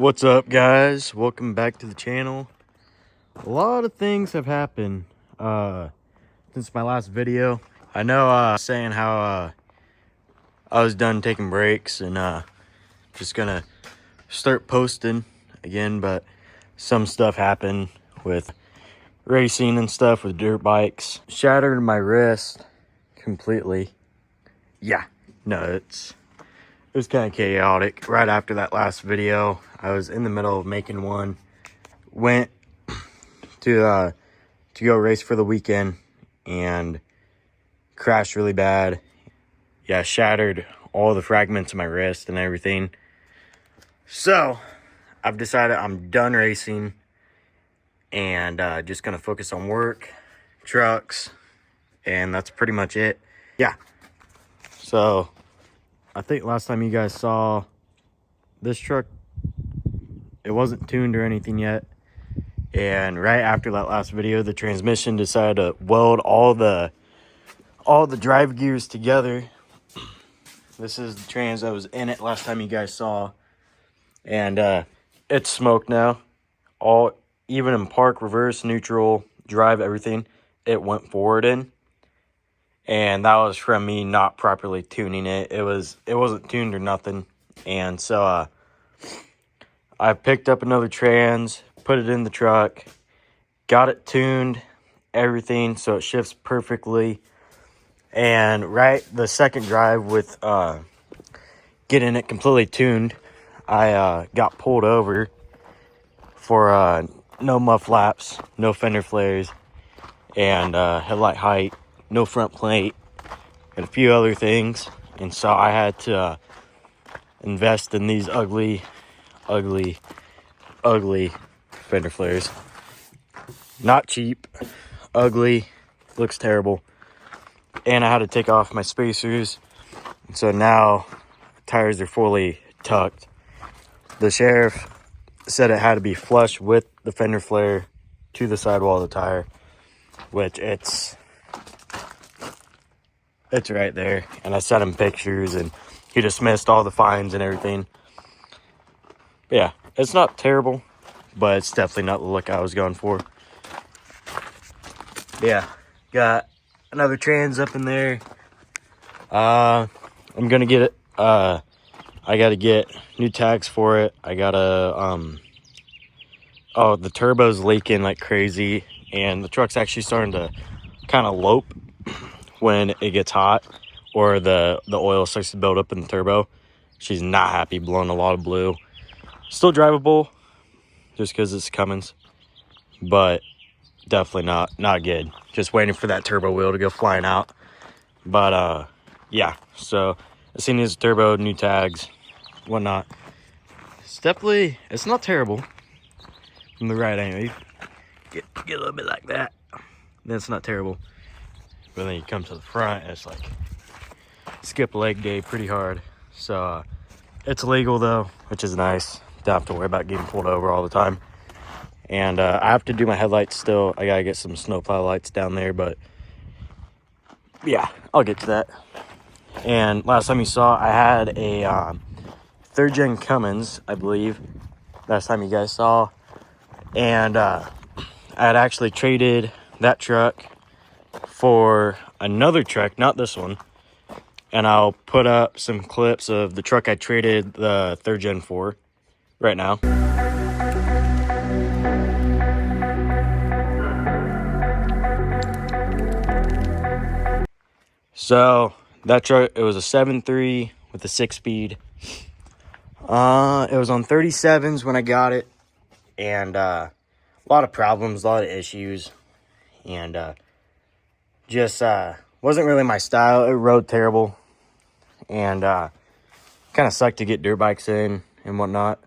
What's up, guys? Welcome back to the channel. A lot of things have happened since my last video. I know saying how I was done taking breaks and just gonna start posting again, but some stuff happened with racing and stuff with dirt bikes. Shattered my wrist completely. Yeah, no, it was kind of chaotic. Right after that last video, I was in the middle of making one. Went to go race for the weekend and crashed really bad. Yeah, shattered all the fragments of my wrist and everything. So I've decided I'm done racing and just gonna focus on work, trucks, and that's pretty much it. Yeah. So I think last time you guys saw this truck, it wasn't tuned or anything yet. And right after that last video, the transmission decided to weld all the drive gears together. This is the trans that was in it last time you guys saw. And it's smoked now. Even in park, reverse, neutral, drive, everything, it went forward in. And that was from me not properly tuning it. It wasn't tuned or nothing. And so I picked up another trans, put it in the truck, got it tuned, everything, so it shifts perfectly. And right the second drive with getting it completely tuned, I got pulled over for no muff flaps, no fender flares, and headlight height, no front plate, and a few other things. And so I had to invest in these ugly fender flares. Not cheap, ugly, looks terrible. And I had to take off my spacers. And so now tires are fully tucked. The sheriff said it had to be flush with the fender flare to the sidewall of the tire, which it's right there. And I sent him pictures and he dismissed all the fines and everything. But yeah, it's not terrible, but it's definitely not the look I was going for. Yeah, got another trans up in there. I'm gonna get it. I gotta get new tags for it. I gotta oh, the turbo's leaking like crazy, and the truck's actually starting to kind of lope when it gets hot or the oil starts to build up in the turbo. She's not happy, blowing a lot of blue. Still drivable, just because it's Cummins, but definitely not good. Just waiting for that turbo wheel to go flying out. But yeah, so as soon as turbo, new tags, whatnot, it's not terrible from the right angle. Get a little bit like that, then it's not terrible. But then you come to the front and it's like skip leg day pretty hard. So it's legal though, which is nice. Don't have to worry about getting pulled over all the time. And I have to do my headlights still. I gotta get some snowplow lights down there, but yeah, I'll get to that. And last time you saw, I had a third gen Cummins, I believe. Last time you guys saw. And I had actually traded that truck for another truck, not this one. And I'll put up some clips of the truck I traded the third gen for right now. So that truck, it was a 7.3 with a 6-speed. It was on 37s when I got it, and a lot of problems, a lot of issues, and just wasn't really my style. It rode terrible, and kind of sucked to get dirt bikes in and whatnot.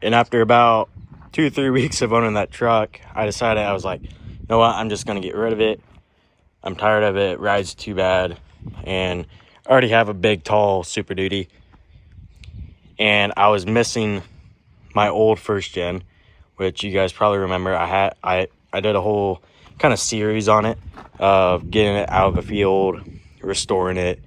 And after about 2 or 3 weeks of owning that truck, I decided, I was like, you know what, I'm just gonna get rid of it. I'm tired of it. It rides too bad, and I already have a big, tall Super Duty, and I was missing my old first gen, which you guys probably remember. I did a whole kind of series on it of getting it out of the field, restoring it,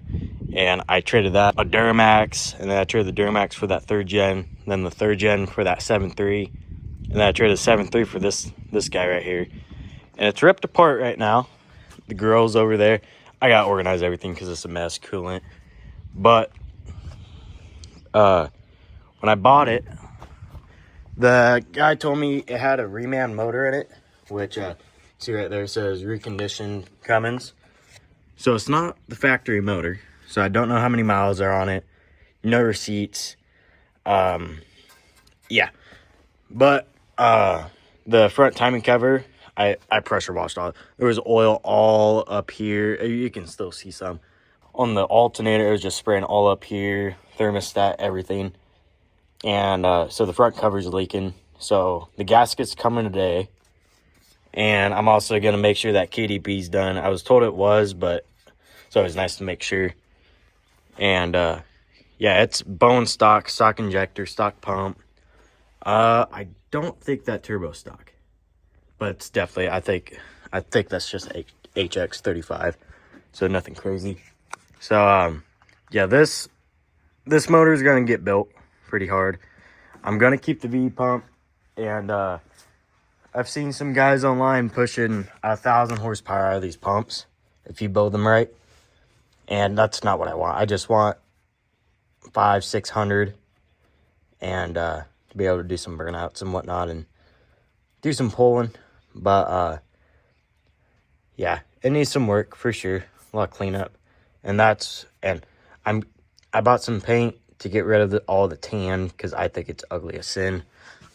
and I traded that a Duramax, and then I traded the Duramax for that 3rd gen, then the 3rd gen for that 7.3, and then I traded the 7.3 for this guy right here. And it's ripped apart right now. The grill's over there. I gotta organize everything because it's a mess, coolant. But when I bought it, the guy told me it had a reman motor in it, which see right there, it says reconditioned Cummins. So it's not the factory motor. So I don't know how many miles are on it. No receipts. Yeah. But the front timing cover, I pressure washed all. There was oil all up here. You can still see some. On the alternator, it was just spraying all up here. Thermostat, everything. And so the front cover's leaking. So the gasket's coming today. And I'm also going to make sure that KDP's done. I was told it was, but it's always nice to make sure. And yeah, it's bone stock injector, stock pump. I don't think that turbo stock, but it's definitely, I think that's just HX35, so nothing crazy. So yeah, this motor is going to get built pretty hard. I'm going to keep the V pump, and I've seen some guys online pushing 1,000 horsepower out of these pumps if you build them right, and that's not what I want. I just want 500-600, and to be able to do some burnouts and whatnot and do some pulling. But yeah, it needs some work for sure, a lot of cleanup. And I bought some paint to get rid of all the tan, because I think it's ugly as sin.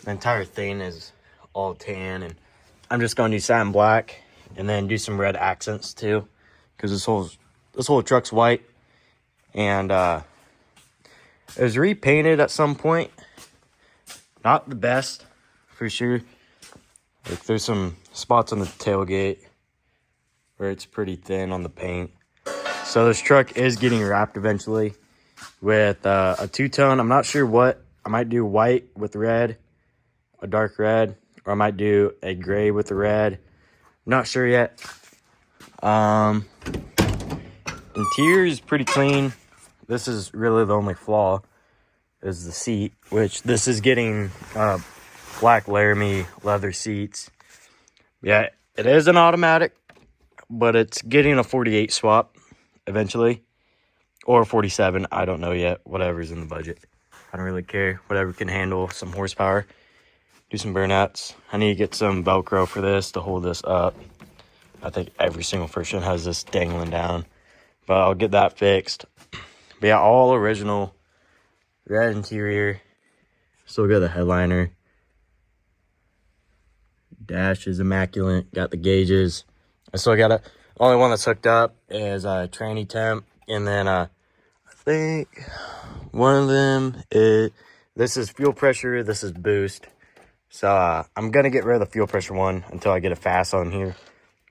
The entire thing is all tan, and I'm just going to do satin black and then do some red accents too, because this whole truck's white. And it was repainted at some point. Not the best, for sure. Like, there's some spots on the tailgate where it's pretty thin on the paint. So this truck is getting wrapped eventually with a two-tone. I'm not sure what. I might do white with red, a dark red, or I might do a gray with the red. I'm not sure yet. Interior is pretty clean. This is really the only flaw, is the seat, which this is getting black Laramie leather seats. Yeah, it is an automatic, but it's getting a 48 swap eventually, or 47. I don't know yet. Whatever's in the budget. I don't really care. Whatever can handle some horsepower. Do some burnouts. I need to get some Velcro for this to hold this up. I think every single person has this dangling down, but I'll get that fixed. But yeah, all original. Red interior. Still got the headliner. Dash is immaculate. Got the gauges. I still got only one that's hooked up is a tranny temp. And then I think one of them is, this is fuel pressure. This is boost. So I'm going to get rid of the fuel pressure one until I get a fast on here,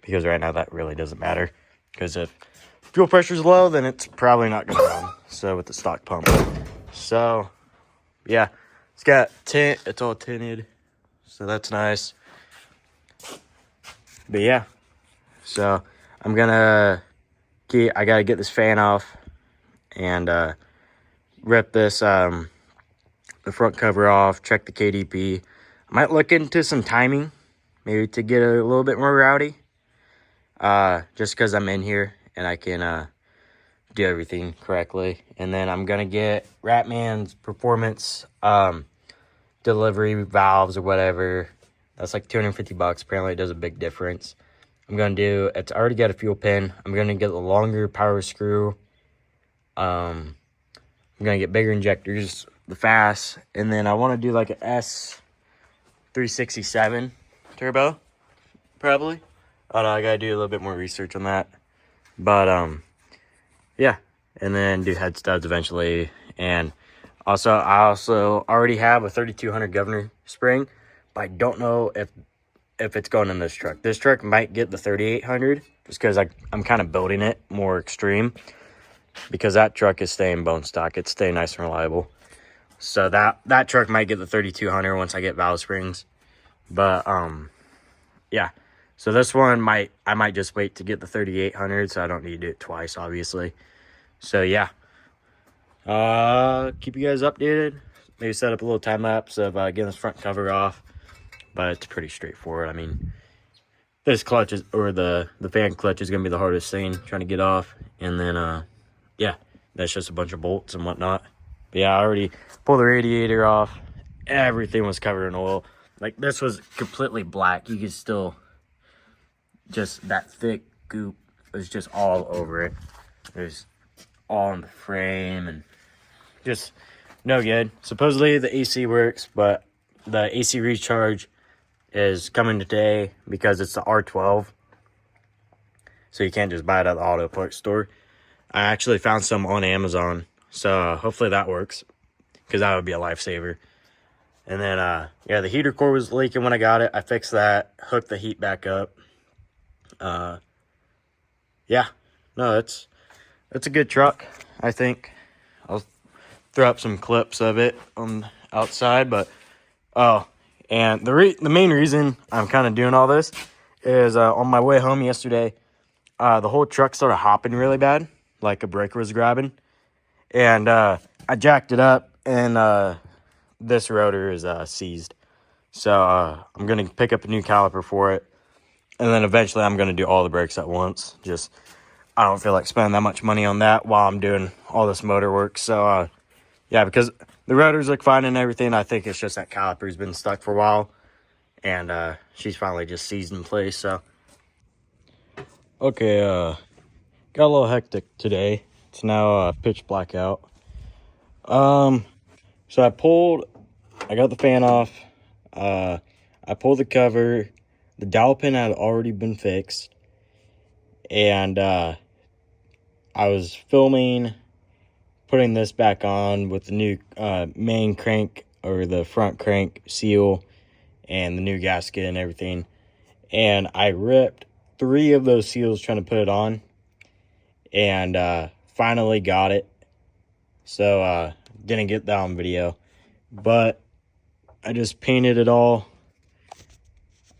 because right now that really doesn't matter. Because if fuel pressure is low, then it's probably not going to run. So with the stock pump. So, yeah, it's got tint. It's all tinted, so that's nice. But yeah, so I'm gonna I gotta get this fan off and rip this the front cover off. Check the KDP. I might look into some timing, maybe to get a little bit more rowdy. Just because I'm in here and I can do everything correctly. And then I'm gonna get Ratman's performance delivery valves or whatever. That's like $250. Apparently it does a big difference. I'm gonna do, it's already got a fuel pin. I'm gonna get the longer power screw. I'm gonna get bigger injectors, the fast, and then I want to do like an S367 turbo, probably. I don't know, I gotta do a little bit more research on that. But yeah, and then do head studs eventually. And also, I also already have a 3200 governor spring, but I don't know if it's going in this truck. This truck might get the 3800, just because I'm kind of building it more extreme, because that truck is staying bone stock. It's staying nice and reliable. So that truck might get the 3200 once I get valve springs. But yeah. So this one I might just wait to get the 3800, so I don't need to do it twice, obviously. So yeah, Keep you guys updated. Maybe set up a little time lapse of getting this front cover off, but it's pretty straightforward. I mean, this clutch is, or the fan clutch is gonna be the hardest thing trying to get off, and then yeah, that's just a bunch of bolts and whatnot. But yeah, I already pulled the radiator off. Everything was covered in oil. Like, this was completely black. You could still, just that thick goop was just all over it. It was all in the frame and just no good. Supposedly the AC works, but the AC recharge is coming today because it's the R12. So you can't just buy it at the auto parts store. I actually found some on Amazon, so hopefully that works, because that would be a lifesaver. And then, yeah, the heater core was leaking when I got it. I fixed that, hooked the heat back up. Yeah, no, it's a good truck, I think. I'll throw up some clips of it on outside, but, oh, and the main reason I'm kind of doing all this is on my way home yesterday, the whole truck started hopping really bad, like a breaker was grabbing. And I jacked it up, and this rotor is seized. So I'm going to pick up a new caliper for it. And then eventually I'm going to do all the brakes at once. Just, I don't feel like spending that much money on that while I'm doing all this motor work. So, yeah, because the rotors look fine and everything. I think it's just that caliper's been stuck for a while. And she's finally just seized in place, so. Okay, got a little hectic today. It's now pitch black out. So I got the fan off. I pulled the cover. The dowel pin had already been fixed. And I was filming putting this back on with the new main crank, or the front crank seal, and the new gasket and everything. And I ripped 3 of those seals trying to put it on. And finally got it. So didn't get that on video. But I just painted it all.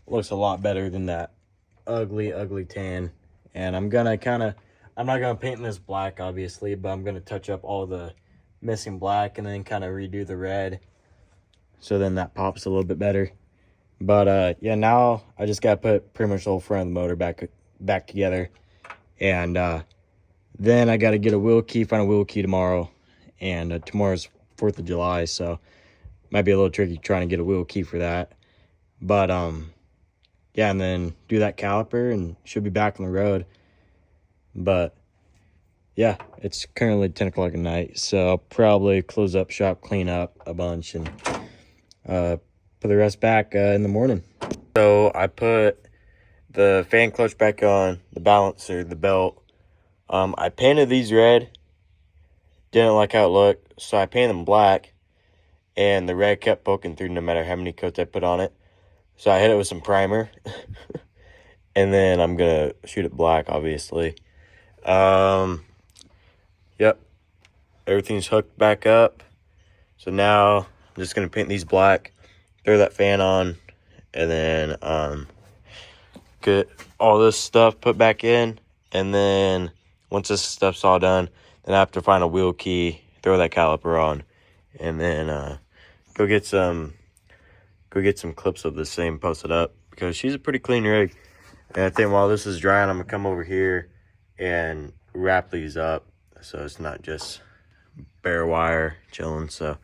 Looks a lot better than that ugly tan. And I'm not gonna paint this black, obviously, but I'm gonna touch up all the missing black and then kind of redo the red, so then that pops a little bit better. But yeah, now I just gotta put pretty much the whole front of the motor back together. And then I gotta get a wheel key, find a wheel key tomorrow. And tomorrow's 4th of July, so might be a little tricky trying to get a wheel key for that. But yeah, and then do that caliper and should be back on the road. But yeah, it's currently 10 o'clock at night, so I'll probably close up shop, clean up a bunch, and put the rest back in the morning. So I put the fan clutch back on, the balancer, the belt. I painted these red. Didn't like how it looked, so I painted them black, and the red kept poking through no matter how many coats I put on it. So I hit it with some primer, and then I'm gonna shoot it black, obviously. Yep, everything's hooked back up. So now I'm just gonna paint these black, throw that fan on, and then get all this stuff put back in. And then once this stuff's all done, then I have to find a wheel key, throw that caliper on, and then go get some clips of this thing posted up, because she's a pretty clean rig. And I think while this is drying, I'm gonna come over here and wrap these up so it's not just bare wire chilling. So